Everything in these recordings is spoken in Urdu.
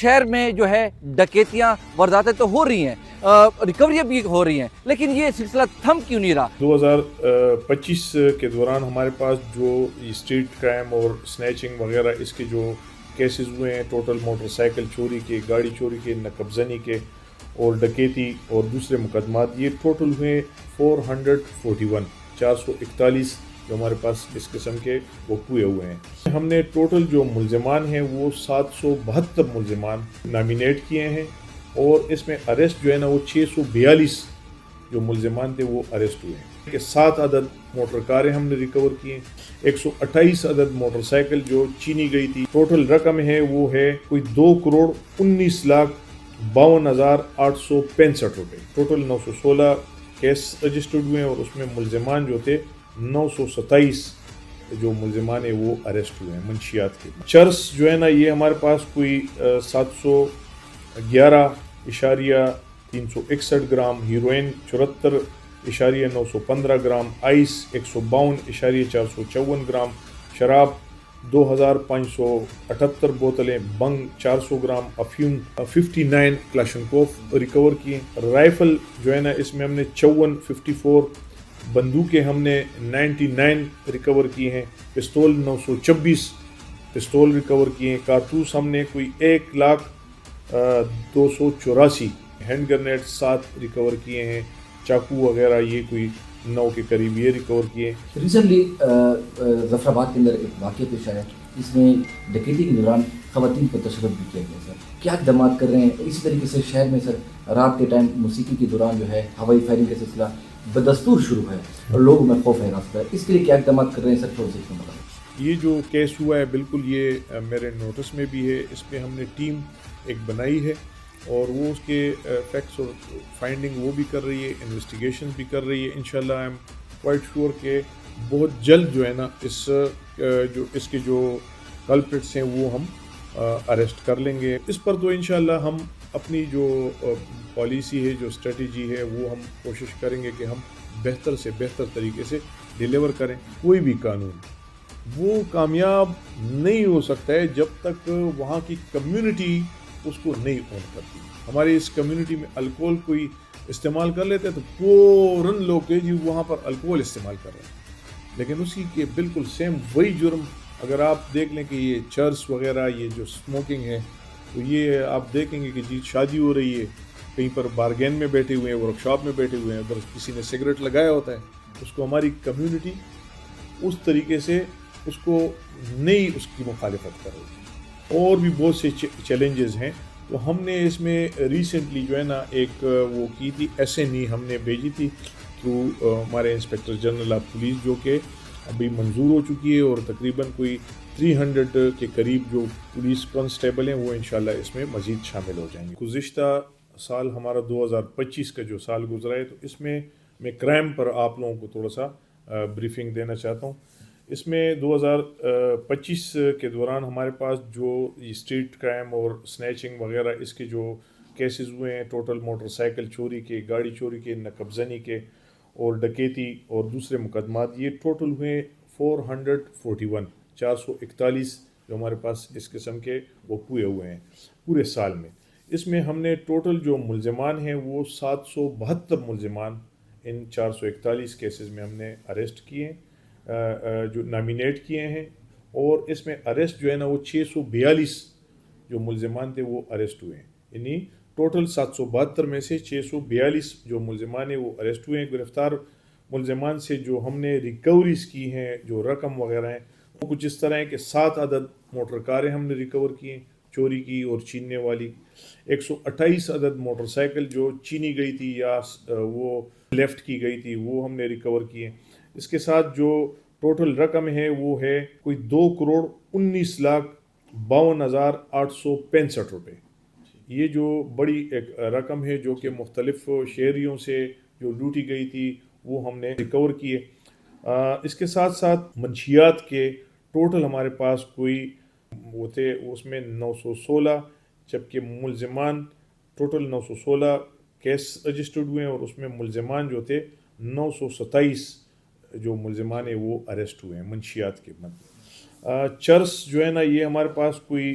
شہر میں جو ہے ڈکیتیاں وارداتیں تو ہو رہی ہیں، ریکوریاں بھی ہو رہی ہیں، لیکن یہ سلسلہ تھم کیوں نہیں رہا؟ 2025 کے دوران ہمارے پاس جو اسٹریٹ کرائم اور سنیچنگ وغیرہ اس کے جو کیسز ہوئے ہیں، ٹوٹل موٹر سائیکل چوری کے، گاڑی چوری کے، نقب زنی کے اور ڈکیتی اور دوسرے مقدمات، یہ ٹوٹل ہوئے 441 جو ہمارے پاس اس قسم کے وقوع ہوئے ہیں۔ ہم نے ٹوٹل جو ملزمان ہیں وہ 772 ملزمان نامینیٹ کیے ہیں، اور اس میں اریسٹ جو ہے نا وہ 642 جو ملزمان تھے وہ اریسٹ ہوئے ہیں کہ 7 عدد موٹر کاریں ہم نے ریکور کی ہیں، 128 عدد موٹر سائیکل جو چینی گئی تھی۔ ٹوٹل رقم ہے وہ ہے کوئی 2,19,52,865 روپے۔ ٹوٹل 916 کیس رجسٹرڈ ہوئے ہیں، اور اس میں ملزمان جو تھے 927 جو ملزمان ہیں وہ اریسٹ ہوئے ہیں منشیات کے۔ چرس جو ہے نا یہ ہمارے پاس کوئی 711.361 گرام، ہیروئن 74.915 گرام، آئس 152.454 گرام، شراب 2,578 بوتلیں، بنگ 400 گرام، افیون 59 کلاشنکوف ریکور کیے۔ رائفل جو ہے نا اس میں ہم نے 54 بندوقیں ہم نے 99 ریکور کی ہیں، پستول 926 پستول ریکور کیے ہیں، کارتوس ہم نے کوئی 1,02,84 ہینڈ گرنیڈ 7 ریکور کیے ہیں، چاقو وغیرہ یہ کوئی 9 کے قریب یہ ریکور کیے۔ ریسنٹلی ظفر آباد کے اندر ایک واقعہ پیش آیا، اس میں ڈکیتی کے دوران خواتین پر تشدد بھی کیا گیا سر، کیا اقدامات کر رہے ہیں؟ اسی طریقے سے شہر میں سر رات کے ٹائم موسیقی کے دوران جو ہے ہوائی فائرنگ کا سلسلہ بدستور شروع ہے اور لوگوں میں خوف ہراس ہے، اس کے لیے کیا اقدامات کر رہے ہیں سر؟ تھوڑا سا بتائیں۔ یہ جو کیس ہوا ہے بالکل یہ میرے نوٹس میں بھی ہے، اس پہ ہم نے ٹیم ایک بنائی ہے، اور وہ اس کے فیکٹس اور فائنڈنگ وہ بھی کر رہی ہے، انویسٹیگیشن بھی کر رہی ہے۔ انشاءاللہ آئی ایم کوائٹ شیور کہ بہت جلد جو ہے نا اس کے جو کلپریٹس ہیں وہ ہم اریسٹ کر لیں گے۔ اس پر تو انشاءاللہ ہم اپنی جو پالیسی ہے، جو اسٹریٹجی ہے، وہ ہم کوشش کریں گے کہ ہم بہتر سے بہتر طریقے سے ڈیلیور کریں۔ کوئی بھی قانون وہ کامیاب نہیں ہو سکتا ہے جب تک وہاں کی کمیونٹی اس کو نہیں اون کرتی۔ ہماری اس کمیونٹی میں الکوہل کوئی استعمال کر لیتے تو فوراً لوگ کہ جی وہاں پر الکوہل استعمال کر رہے ہیں، لیکن اسی کے بالکل سیم وہی جرم اگر آپ دیکھ لیں کہ یہ چرس وغیرہ، یہ جو سموکنگ ہے، تو یہ آپ دیکھیں گے کہ جی شادی ہو رہی ہے، کہیں پر بارگین میں بیٹھے ہوئے ہیں، ورک شاپ میں بیٹھے ہوئے ہیں، ادھر کسی نے سگریٹ لگایا ہوتا ہے، اس کو ہماری کمیونٹی اس طریقے سے اس کو نہیں اس کی مخالفت کر رہی۔ اور بھی بہت سے چیلنجز ہیں، تو ہم نے اس میں ریسنٹلی جو ہے نا ایک وہ کی تھی SNE ہم نے بھیجی تھی تھرو ہمارے انسپیکٹر جنرل آف پولیس، جو کہ ابھی منظور ہو چکی ہے، اور تقریباً کوئی 300 کے قریب جو پولیس کانسٹیبل ہیں وہ انشاءاللہ اس میں مزید شامل ہو جائیں گے۔ گزشتہ سال ہمارا 2025 کا جو سال گزرا ہے، تو اس میں کرائم پر آپ لوگوں کو تھوڑا سا بریفنگ دینا چاہتا ہوں۔ اس میں 2025 کے دوران ہمارے پاس جو اسٹریٹ کرائم اور سنیچنگ وغیرہ اس کے جو کیسز ہوئے ہیں، ٹوٹل موٹر سائیکل چوری کے، گاڑی چوری کے، نقب زنی کے اور ڈکیتی اور دوسرے مقدمات، یہ ٹوٹل ہوئے 441 جو ہمارے پاس اس قسم کے وقوع ہوئے ہیں پورے سال میں۔ اس میں ہم نے ٹوٹل جو ملزمان ہیں وہ 772 ملزمان ان 441 کیسز میں ہم نے اریسٹ کیے ہیں، جو نامینیٹ کیے ہیں، اور اس میں اریسٹ جو ہے نا وہ 642 جو ملزمان تھے وہ اریسٹ ہوئے ہیں، یعنی ٹوٹل 772 میں سے 642 جو ملزمان ہیں وہ اریسٹ ہوئے ہیں۔ گرفتار ملزمان سے جو ہم نے ریکوریز کی ہیں، جو رقم وغیرہ ہیں، وہ کچھ اس طرح ہے کہ 7 عدد موٹر کاریں ہم نے ریکور کی ہیں چوری کی اور چیننے والی، 128 عدد موٹر سائیکل جو چینی گئی تھی یا وہ لیفٹ کی گئی تھی وہ ہم نے ریکور کی ہیں۔ اس کے ساتھ جو ٹوٹل رقم ہے وہ ہے کوئی 2,19,52,865 روپے۔ یہ جو بڑی ایک رقم ہے جو کہ مختلف شہریوں سے جو لوٹی گئی تھی وہ ہم نے ریکور کیے۔ اس کے ساتھ ساتھ منشیات کے ٹوٹل ہمارے پاس کوئی وہ تھے، اس میں 916، جبکہ ملزمان ٹوٹل 916 کیس رجسٹرڈ ہوئے ہیں، اور اس میں ملزمان جو تھے 927 جو ملزمان ہیں وہ اریسٹ ہوئے ہیں منشیات کے مد۔ چرس جو ہے نا یہ ہمارے پاس کوئی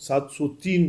703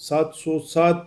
707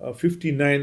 59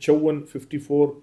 54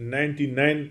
99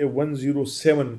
107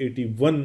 81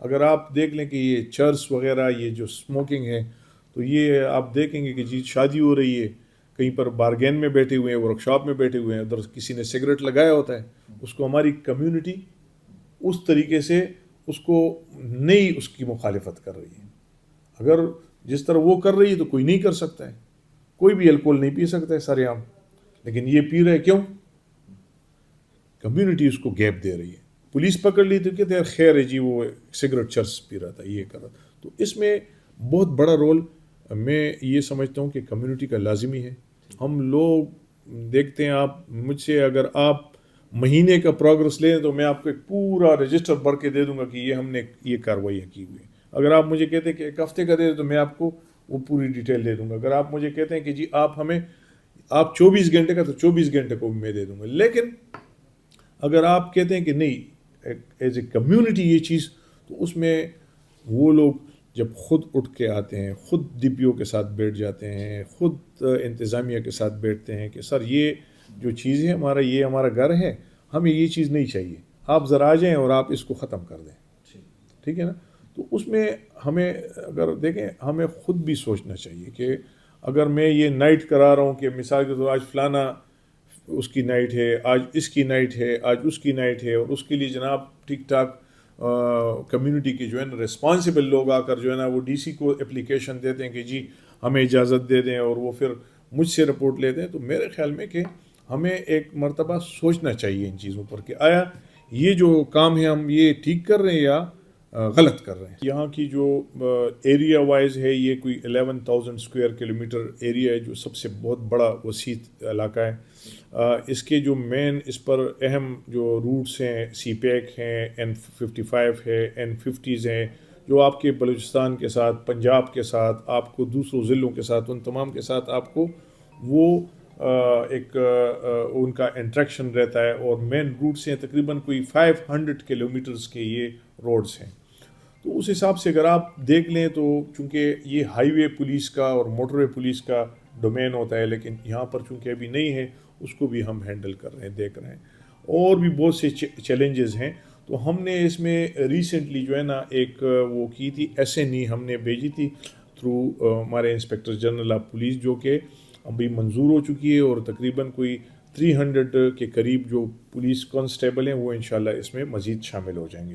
اگر آپ دیکھ لیں کہ یہ چرس وغیرہ یہ جو اسموکنگ ہے تو یہ آپ دیکھیں گے کہ جی شادی ہو رہی ہے کہیں پر بارگین میں بیٹھے ہوئے ہیں, ورک شاپ میں بیٹھے ہوئے ہیں, ادھر کسی نے سگریٹ لگایا ہوتا ہے, اس کو ہماری کمیونٹی اس طریقے سے اس کو نہیں اس کی مخالفت کر رہی ہے. اگر جس طرح وہ کر رہی ہے تو کوئی نہیں کر سکتا ہے, کوئی بھی الکوہل نہیں پی سکتا ہے سارے عام, لیکن یہ پی رہے کیوں؟ کمیونٹی اس کو گیپ دے رہی ہے. پولیس پکڑ لی تو کہتے ہیں خیر ہے جی وہ سگریٹ چرس پی رہا تھا, یہ کر رہا تھا. تو اس میں بہت بڑا رول میں یہ سمجھتا ہوں کہ کمیونٹی کا لازمی ہے. ہم لوگ دیکھتے ہیں, آپ مجھ سے اگر آپ مہینے کا پروگرس لیں تو میں آپ کو ایک پورا رجسٹر بھر کے دے دوں گا کہ یہ ہم نے یہ کارروائیاں کی ہوئی ہیں. اگر آپ مجھے کہتے ہیں کہ ایک ہفتے کا دے دیں تو میں آپ کو وہ پوری ڈیٹیل دے دوں گا. اگر آپ مجھے کہتے ہیں کہ جی آپ 24 گھنٹے کا تو 24 گھنٹے کو بھی میں دے دوں گا. لیکن اگر آپ کہتے ہیں کہ نہیں ایز اے کمیونٹی یہ چیز, تو اس میں وہ لوگ جب خود اٹھ کے آتے ہیں, خود ڈی پی او کے ساتھ بیٹھ جاتے ہیں, خود انتظامیہ کے ساتھ بیٹھتے ہیں کہ سر یہ جو چیز ہے یہ ہمارا گھر ہے, ہمیں یہ چیز نہیں چاہیے, آپ ذرا آ جائیں اور آپ اس کو ختم کر دیں. ٹھیک ہے نا. تو اس میں ہمیں اگر دیکھیں ہمیں خود بھی سوچنا چاہیے کہ اگر میں یہ نائٹ کرا رہا ہوں کہ مثال کے طور آج فلانا اس کی نائٹ ہے, آج اس کی نائٹ ہے, آج اس کی نائٹ ہے, اور اس کے لیے جناب ٹھیک ٹھاک کمیونٹی کے جو ہے نا ریسپانسبل لوگ آ کر جو ہے نا وہ ڈی سی کو اپلیکیشن دیتے ہیں کہ جی ہمیں اجازت دے دیں, اور وہ پھر مجھ سے رپورٹ لیتے ہیں. تو میرے خیال میں کہ ہمیں ایک مرتبہ سوچنا چاہیے ان چیزوں پر کہ آیا یہ جو کام ہے ہم یہ ٹھیک کر رہے ہیں یا غلط کر رہے ہیں. یہاں کی جو ایریا وائز ہے یہ کوئی 11,000 اسکوائر کلومیٹر ایریا ہے, جو سب سے بہت بڑا وسیع علاقہ ہے. اس کے جو مین اس پر اہم جو روٹس ہیں, سی پیک ہیں, N55 ہے, N50s ہیں, جو آپ کے بلوچستان کے ساتھ, پنجاب کے ساتھ, آپ کو دوسروں ضلعوں کے ساتھ, ان تمام کے ساتھ آپ کو وہ ایک ان کا انٹریکشن رہتا ہے. اور مین روٹس ہیں تقریباً کوئی 500 کلومیٹرز کے یہ روڈس ہیں. تو اس حساب سے اگر آپ دیکھ لیں تو چونکہ یہ ہائی وے پولیس کا اور موٹر وے پولیس کا ڈومین ہوتا ہے, لیکن یہاں پر چونکہ ابھی نہیں ہے اس کو بھی ہم ہینڈل کر رہے ہیں, دیکھ رہے ہیں. اور بھی بہت سے چیلنجز ہیں. تو ہم نے اس میں ریسنٹلی جو ہے نا ایک وہ کی تھی SNE ہم نے بھیجی تھی تھرو ہمارے انسپیکٹر جنرل آف پولیس, جو کہ ابھی منظور ہو چکی ہے, اور تقریباً کوئی 300 کے قریب جو پولیس کانسٹیبل ہیں وہ انشاءاللہ اس میں مزید شامل ہو جائیں گے.